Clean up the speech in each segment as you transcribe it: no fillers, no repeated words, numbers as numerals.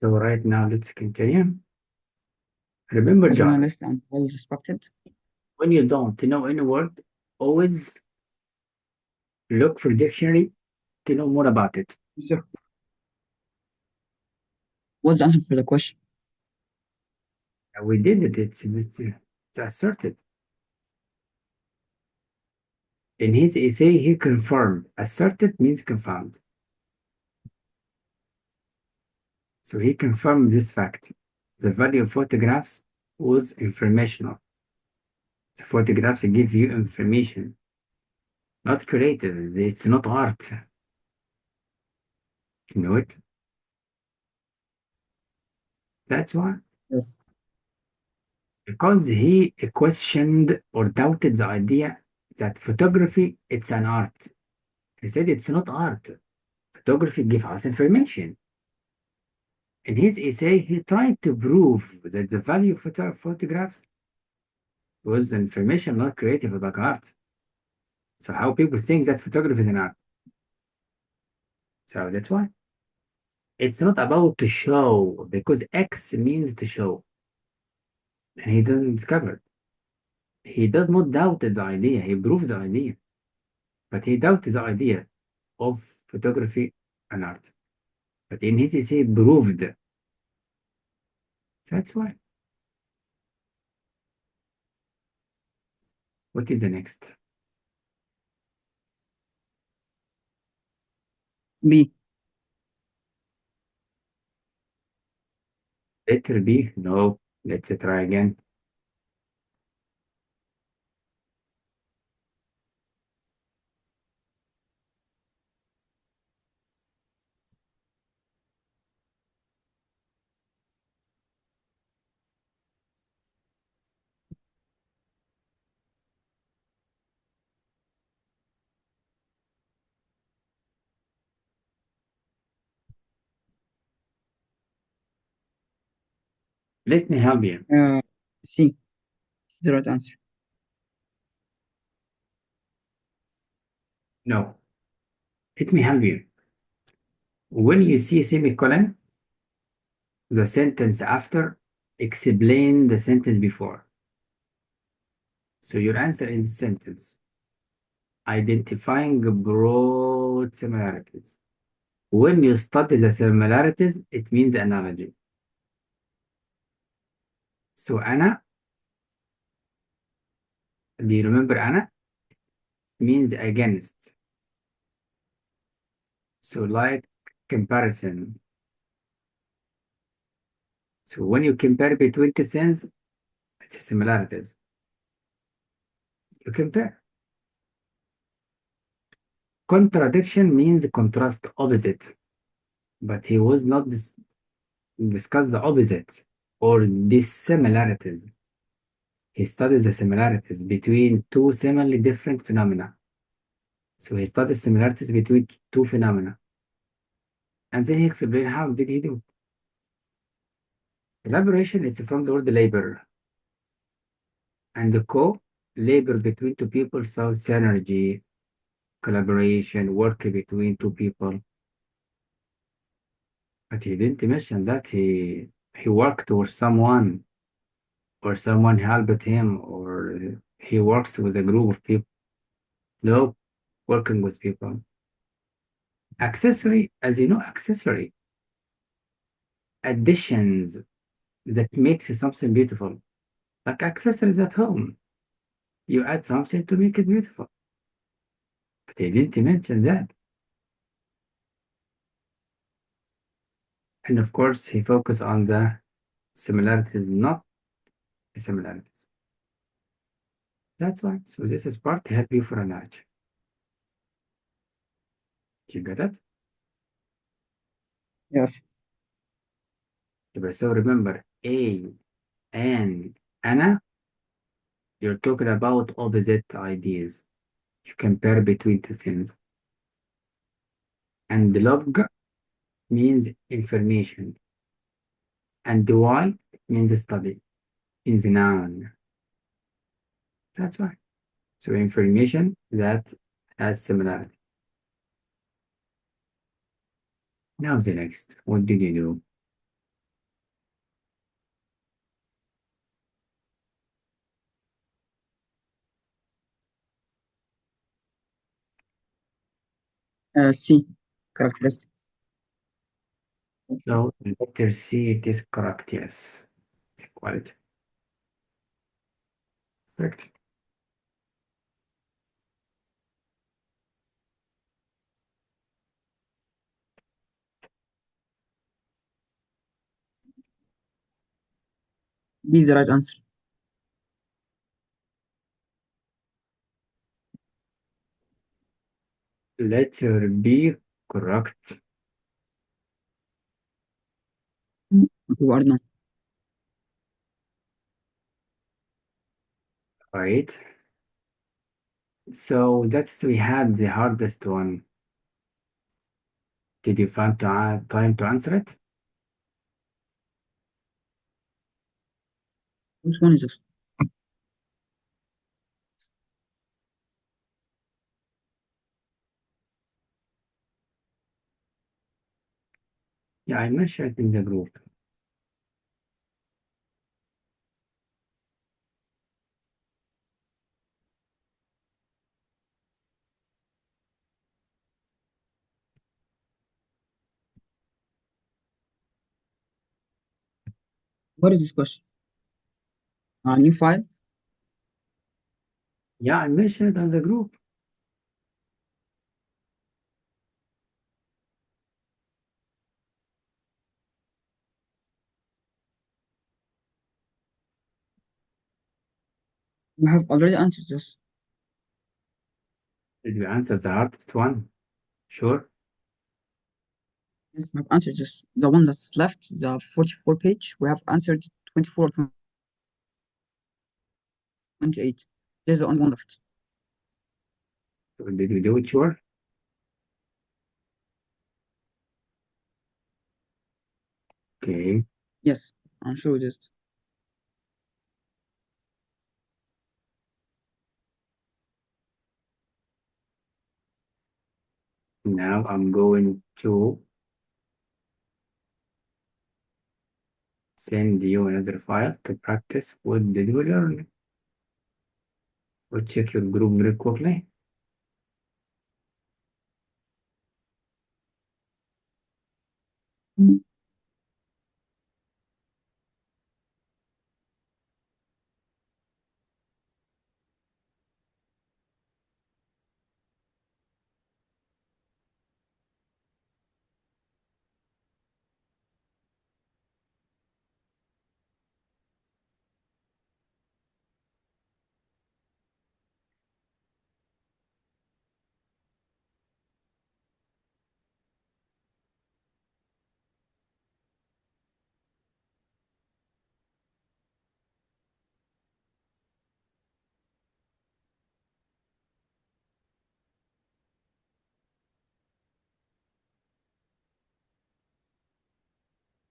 So right now, let's continue. Remember, A John, journalist and well respected. when you don't know any word, always look for dictionary to know more about it. Sir, what's the answer for the question? And we did it. It's asserted. In his essay, he confirmed. Asserted means confirmed. So he confirmed this fact. The value of photographs was informational. The photographs give you information, not creative. It's not art. You know it? That's why. Yes. Because he questioned or doubted the idea that photography it's an art. He said it's not art. Photography gives us information. In his essay, he tried to prove that the value of photographs was information, not creative like art. So how people think that photography is an art. So that's why. It's not about to show, because X means to show. And he doesn't discover. He does not doubt the idea, he proves the idea. But he doubted the idea of photography and art. But in his essay, proved. That's why. What is the next? B. Letter B? No. Let's try again. Let me help you. Uh, C. The right answer. No. Let me help you. When you see semicolon, the sentence after explain the sentence before. So your answer is sentence. Identifying broad similarities. When you study the similarities, it means analogy. So Anna, do you remember Anna? Means against. So like comparison. So when you compare between two things, it's similarities. You compare. Contradiction means contrast, opposite. But he was not discuss the opposites or dissimilarities. He studies the similarities between two seemingly different phenomena. So he studies similarities between two phenomena. And then he explained how did he do. Collaboration is from the word labor. And the labor between two people, so synergy, collaboration, work between two people. But he didn't mention that he worked with someone or someone helped him or he works with a group of people. No, working with people. Accessory, as you know, accessory additions that makes something beautiful. Like accessories at home. You add something to make it beautiful. But he didn't mention that. And of course, he focused on the similarities, not the similarities. That's why. So this is part to help you for a knowledge. You got it? Yes. So remember, A and Anna, you're talking about opposite ideas. You compare between two things. And log means information. And why means study in the noun. That's why. So information that has similarity. Now the next. What did you do? C. Characteristic. So letter C, it is correct, yes. It's equality. Correct. B is the right answer. Letter B, correct. You are not. Right. So that's we had the hardest one. Did you find time to answer it? Which one is this? Yeah, I mentioned it in the group. What is this question? New file. Yeah, I mentioned it on the group. You have already answered this. Did you answer the hardest one? Sure. Yes, we have answered this. The one that's left, the 44 page, we have answered 24 or 28. There's the only one left. So did we do it? Sure. Okay. Yes, I'm sure it is. Now I'm going to send you another file to practice. What did you learn? Or check your group very quickly.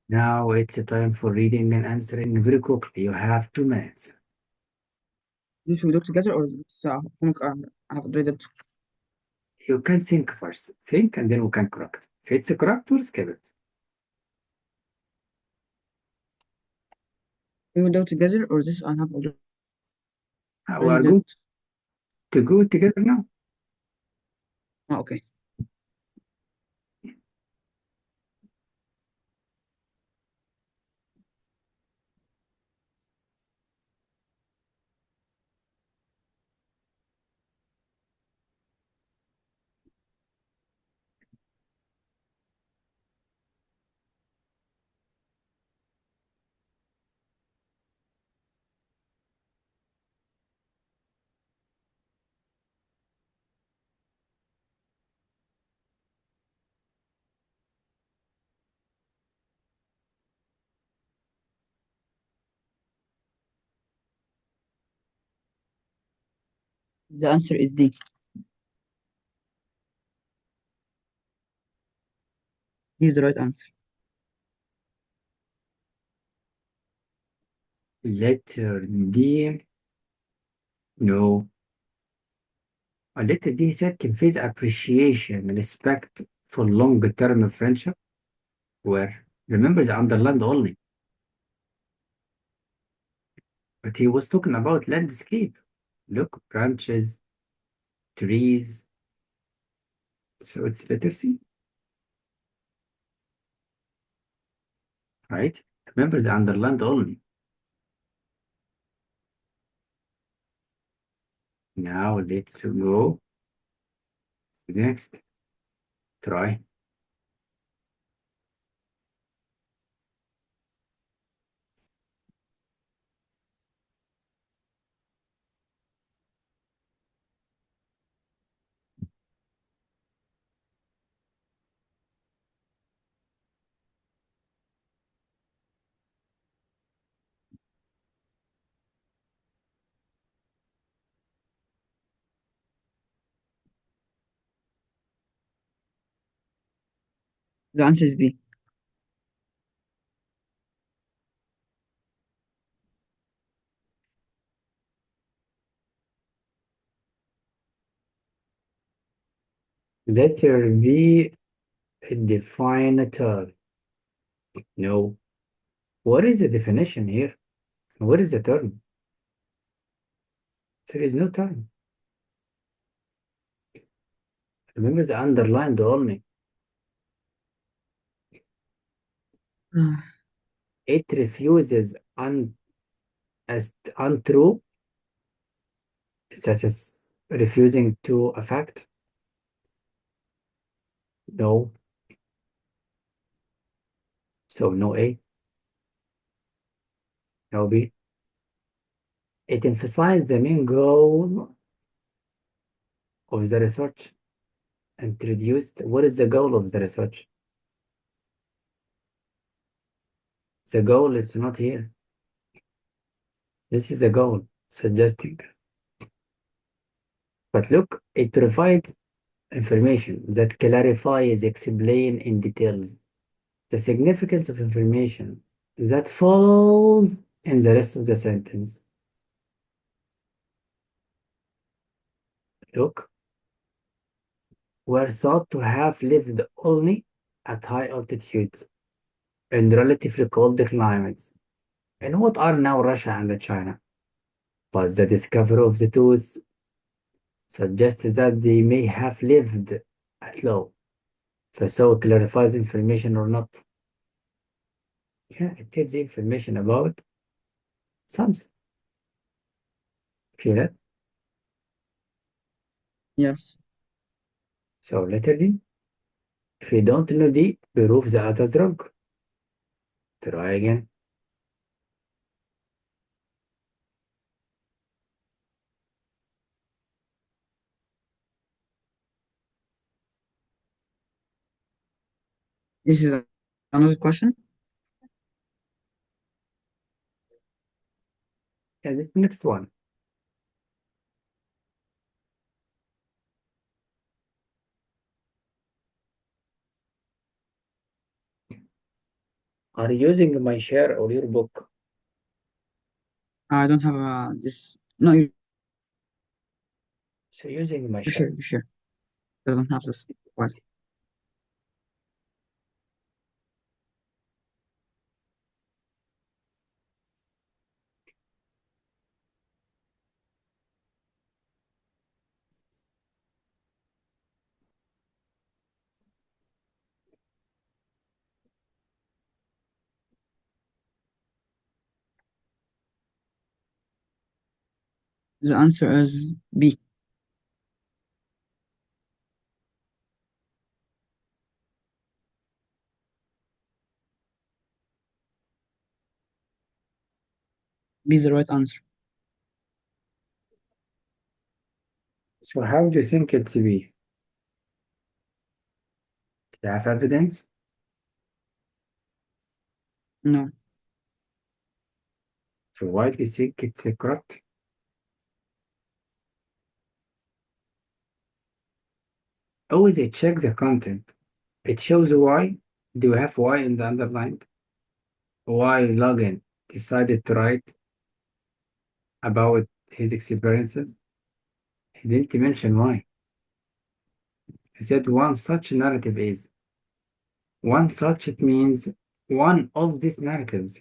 Now it's a time for reading and answering very quickly. You have 2 minutes. This we do together or this homework I have already did? You can think first. Think and then we can correct. If it's correct, we'll skip it. We will do together or this I have already We are did. going to go together now. Okay. The answer is D. D is the right answer. Letter D. No. Letter D said conveys appreciation and respect for long-term friendship. Where remember the underlined only. But he was talking about landscape. Look, branches, trees, So it's letter C, right? Remember the underlined only. Now let's go to the next. Try. The answer is B. Letter B, define a term. No. What is the definition here? What is the term? There is no term. Remember the underlined only. It refuses as untrue, such as refusing to a fact. No. So no A, no B. It emphasizes the main goal of the research. Introduced. What is the goal of the research? The goal is not here. This is the goal, suggesting. But look, it provides information that clarifies, explain in details the significance of information that follows in the rest of the sentence. Look, were thought to have lived only at high altitudes in relatively cold climates in what are now Russia and China. But the discovery of the tooth suggests that they may have lived at low. So it clarifies information or not. Yeah, it tells you information about something. Feel it? Yes. So letter D. If you don't know D, prove the others wrong. Try again. This is another question. Yeah, this next one. Are you using my share or your book? I don't have this. No, you So using my sure, share. you sure. I don't have this. What? The answer is B. B is the right answer. So how do you think it's B? Do you have evidence? No. So why do you think it's correct? Always check the content. It shows why. Do you have why in the underlined? Why Logan decided to write about his experiences? He didn't mention why. He said one such narrative is. One such it means one of these narratives.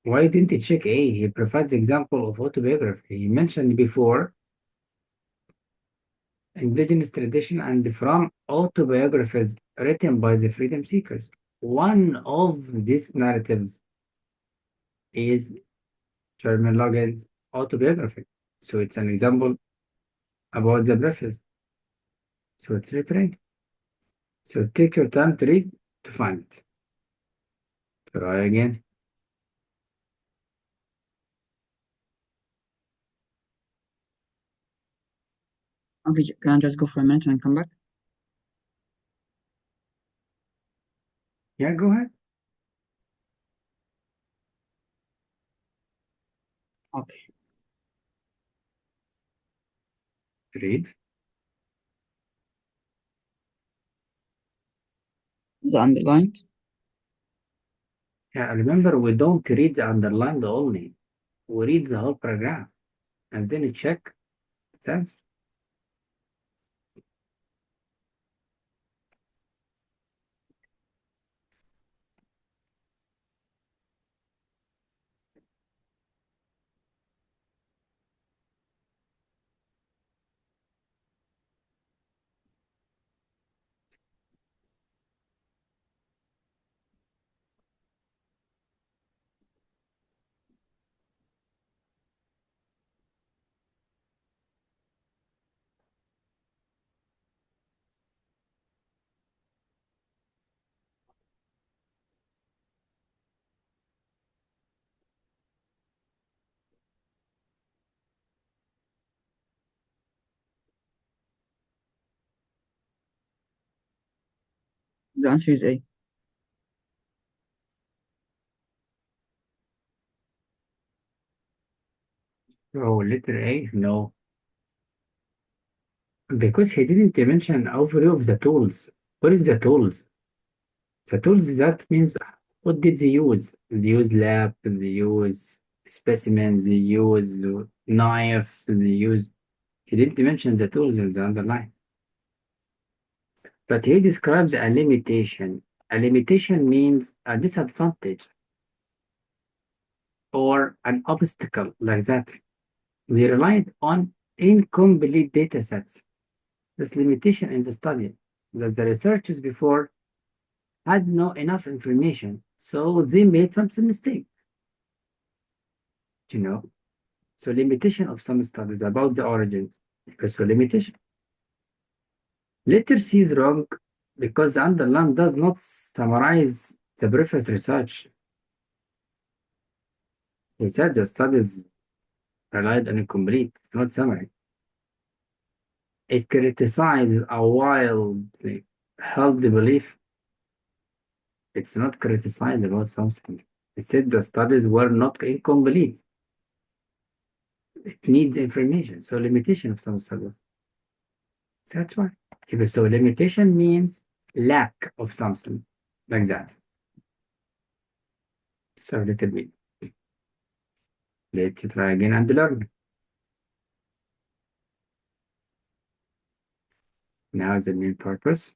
Why didn't he check A? He provides example of autobiography. He mentioned before indigenous tradition, and from autobiographies written by the freedom seekers. One of these narratives is Chairman Logan's autobiography. So it's an example about the preface. So it's literary. So take your time to read to find it. Try again. Okay, can I just go for a minute and come back? Yeah, go ahead. Okay. Read. The underlined. Yeah, remember, we don't read the underlined only. We read the whole paragraph and then check the answer. The answer is A. So letter A, no. Because he didn't mention an overview of the tools. What is the tools? The tools, that means what did they use? They use lab, they use specimens, they use knife, they use. He didn't mention the tools in the underline. But he describes a limitation. A limitation means a disadvantage or an obstacle like that. They relied on incomplete data sets. This limitation in the study that the researchers before had no enough information, so they made some mistake. You know, so limitation of some studies about the origins because of limitation. Letter C is wrong because the underline does not summarize the previous research. He said the studies relied on incomplete, it's not summary. It criticizes a wildly held belief. It's not criticized about something. It said the studies were not incomplete. It needs information. So limitation of some studies. That's why. So limitation means lack of something like that. So little bit. Let's try again and learn. Now the main purpose.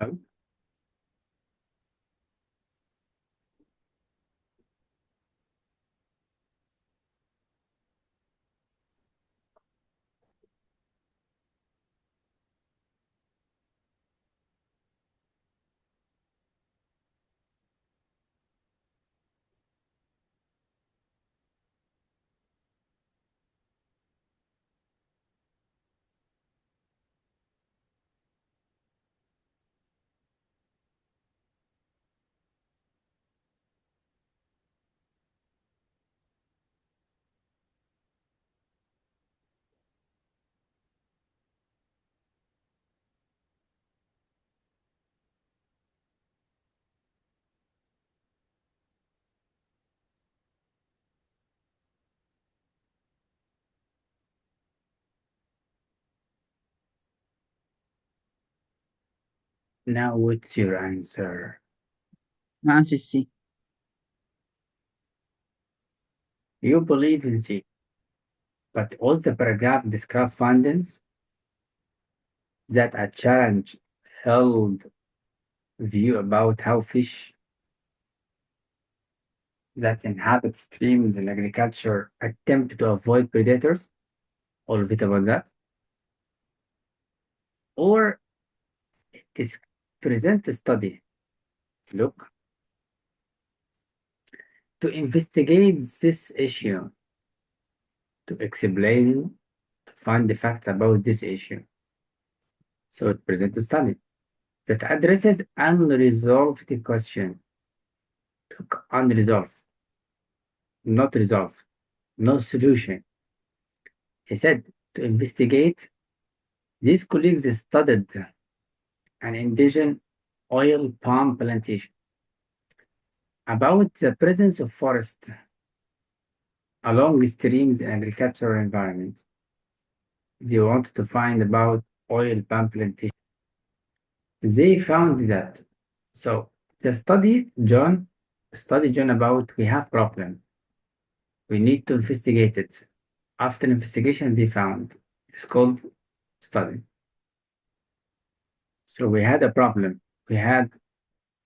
Oh, now what's your answer? My answer is C. You believe in C, but all the paragraph describe findings that a challenge held view about how fish that inhabit streams in agriculture attempt to avoid predators. All of it about that. Or it is present a study. Look, to investigate this issue, to explain, to find the facts about this issue. So it presents a study that addresses unresolved question. Look, unresolved, not resolved, no solution. He said to investigate, these colleagues studied an indigenous oil palm plantation about the presence of forest along streams in agricultural environment. They wanted to find about oil palm plantation. They found that. So the study John about we have problem. We need to investigate it. After investigation, they found it's called study. So we had a problem. We had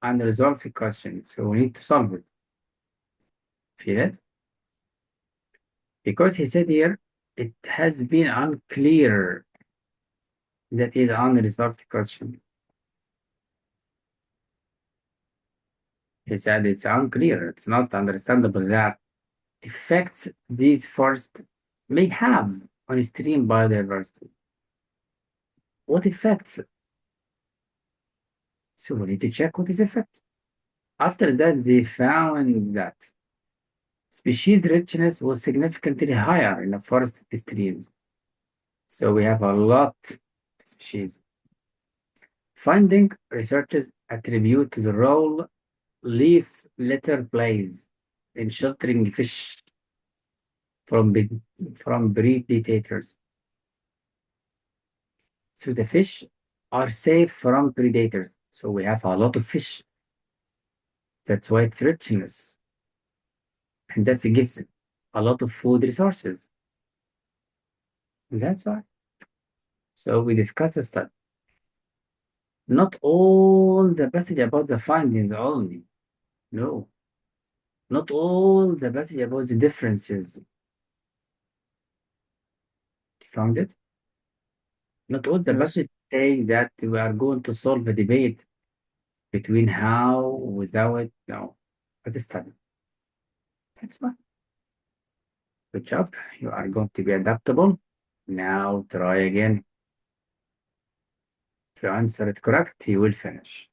unresolved question. So we need to solve it. Feel it? Because he said here, it has been unclear that is unresolved question. He said it's unclear, it's not understandable that effects these forests may have on stream biodiversity. What effects? So we need to check what is effect. After that, they found that species richness was significantly higher in the forest streams. So we have a lot of species. Finding researchers attribute to the role leaf litter plays in sheltering fish from, from predators. So the fish are safe from predators. So we have a lot of fish. That's why it's richness. And that gives a lot of food resources. That's why. So we discussed the study. Not all the passage about the findings only. No. Not all the passage about the differences. You found it? Not all the Yes. passage say that we are going to solve a debate between how, without, no. But the study. That's why. Good job. You are going to be adaptable. Now try again. If you answer it correct, you will finish.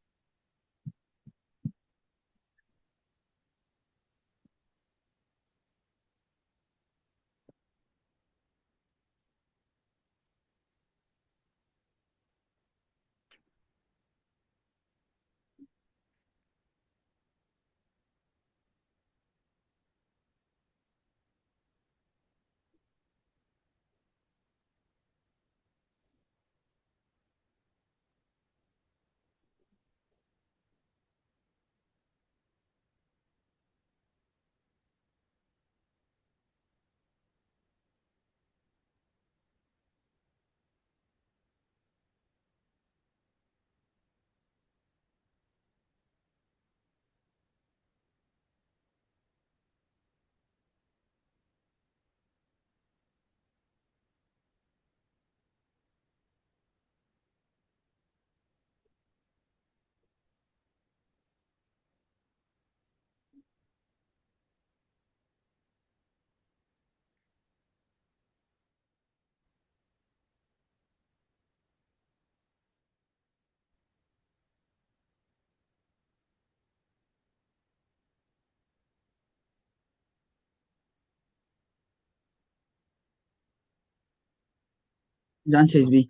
The answer is B.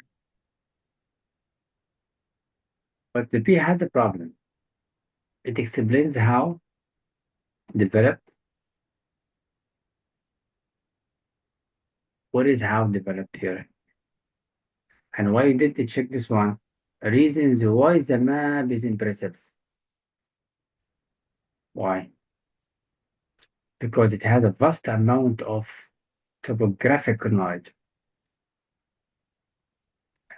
But the P has a problem. It explains how developed. What is how developed here? And why you did to check this one? Reasons why the map is impressive. Why? Because it has a vast amount of topographical knowledge.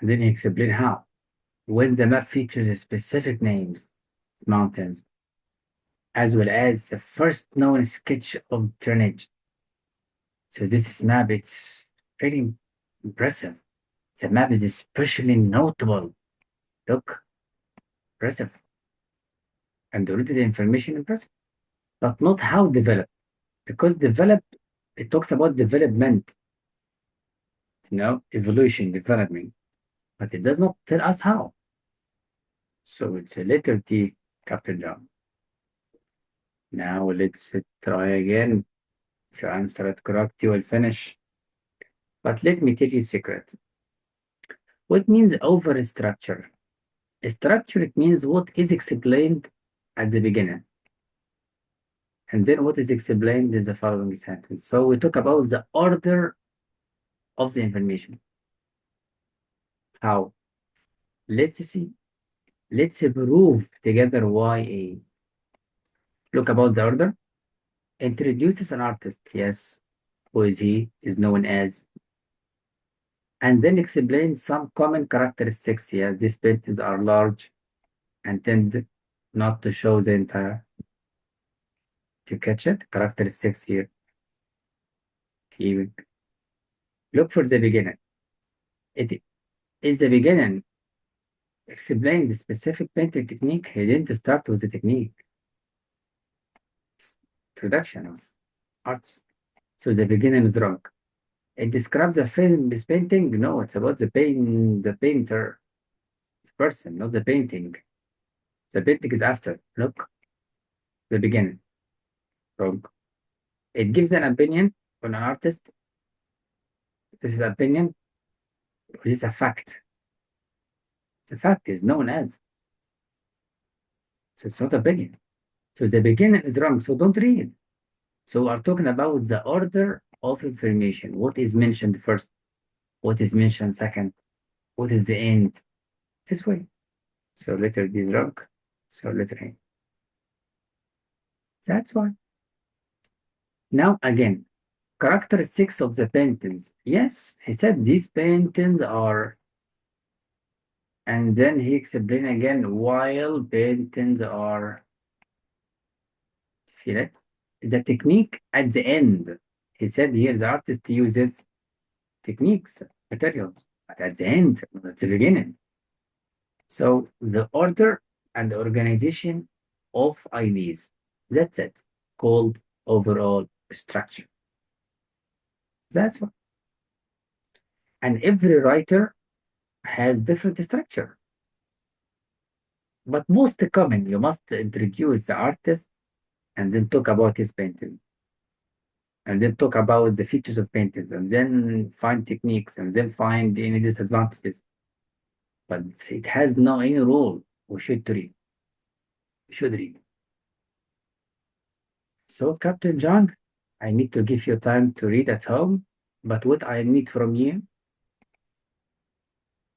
And then he explain how. When the map features specific names, mountains, as well as the first known sketch of drainage. So this map, it's very impressive. The map is especially notable. Look, impressive. And already the information impressive, but not how developed. Because developed, it talks about development, evolution, development, but it does not tell us how. So it's a letter T, Captain John. Now let's try again. If you answer it correct, you will finish. But let me tell you a secret. What means overstructure? Structure, it means what is explained at the beginning, and then what is explained in the following sentence. So we talk about the order of the information. How? Let's see. Let's prove together why A. Look about the order. Introduces an artist, yes. Who is he? Is known as. And then explains some common characteristics. Yeah, these paintings are large and tend not to show the entire. To catch it, characteristics here. Here. Look for the beginning. It is the beginning. Explain the specific painting technique. He didn't start with the technique. Introduction of arts. So the beginning is wrong. It describes the film is painting. No, it's about the painter, the person, not the painting. The painting is after. Look, the beginning. Wrong. It gives an opinion on an artist. This is opinion. This is a fact. The fact is known as. So it's not opinion. So the beginning is wrong. So don't read. So we're talking about the order of information. What is mentioned first? What is mentioned second? What is the end? This way. So letter D is wrong. So letter A. That's why. Now again, characteristics of the paintings. Yes, he said these paintings are, and then he explained again while paintings are, feel it? The technique at the end. He said here the artist uses techniques, materials, but at the end, at the beginning. So the order and the organization of ideas. That's it, called overall structure. That's what. And every writer has different structure. But most common, you must introduce the artist and then talk about his painting. And then talk about the features of paintings, and then find techniques, and then find any disadvantages. But it has no any rule. We should read. We should read. So, Captain John, I need to give you time to read at home. But what I need from you